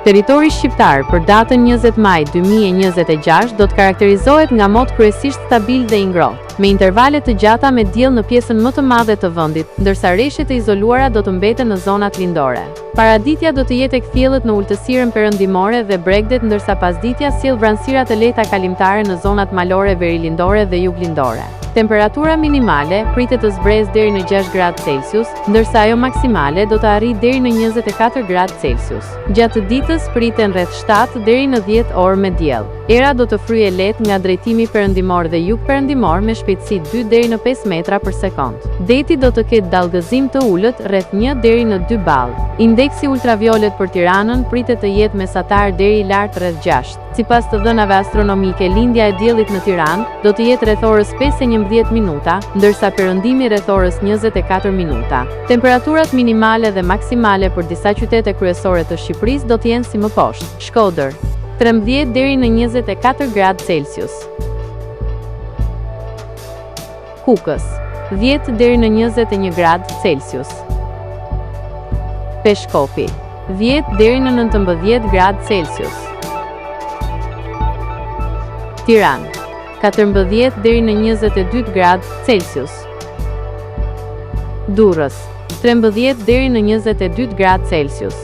Territori shqiptar për datën 20 maj 2026 do të karakterizohet nga mot kryesisht stabil dhe i ngrohtë, me intervale të gjata me diell në pjesën më të madhe të vendit, ndërsa rreshtet e izoluara do të mbeten në zonat lindore. Paraditja do të jetë tek fjellet në ultësirën perëndimore dhe bregdet, ndërsa pasditja sjell vranësira të lehta kalimtare në zonat malore, verilindore dhe juglindore. Temperatura minimale pritet të zbresë deri në 6 gradë Celsius, ndërsa ajo maksimale do të arrijë deri në 24 gradë Celsius. Gjatë ditës priten rreth 7 deri në 10 orë me diell. Era do të fryejë lehtë nga drejtimi perëndimor dhe jug-perëndimor me shpejtësi 2 deri në 5 metra për sekond. Deti do të ketë dallgëzim të ulët rreth 1 deri në 2 ball. Indeksi ultraviolet për Tiranën pritet të jetë mesatar deri lart rreth 6. Sipas të dhënave astronomike, lindja e diellit në Tiranë do të jetë rreth orës 5:11 minuta, ndërsa perëndimi rreth orës 24 minuta. Temperaturat minimale dhe maksimale për disa qytete kryesore të Shqipërisë do të jenë si më poshtë: Shkodër 13 deri në 24 gradë Celsius, Kukës 10 deri në 21 gradë Celsius, Peshkopi 10 deri në 19 gradë Celsius, Tiranë 14 deri në 22 gradë Celsius, Durrës 13 deri në 22 gradë Celsius,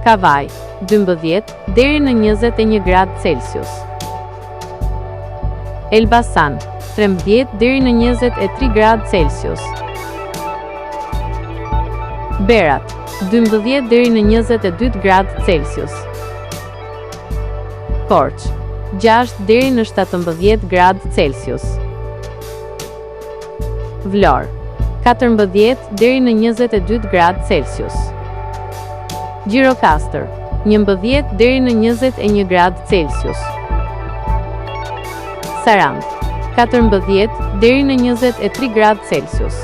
Kavaj 12 deri në 21 gradë Celsius, Elbasan 13 deri në 23 gradë Celsius, Berat 12 deri në 22 gradë Celsius, Korç 6 deri në 17 gradë Celsius, Vlorë 14 deri në 22 gradë Celsius, Gjirokastër 11 deri në 21 gradë Celsius, Sarandë 14 deri në 23 gradë Celsius.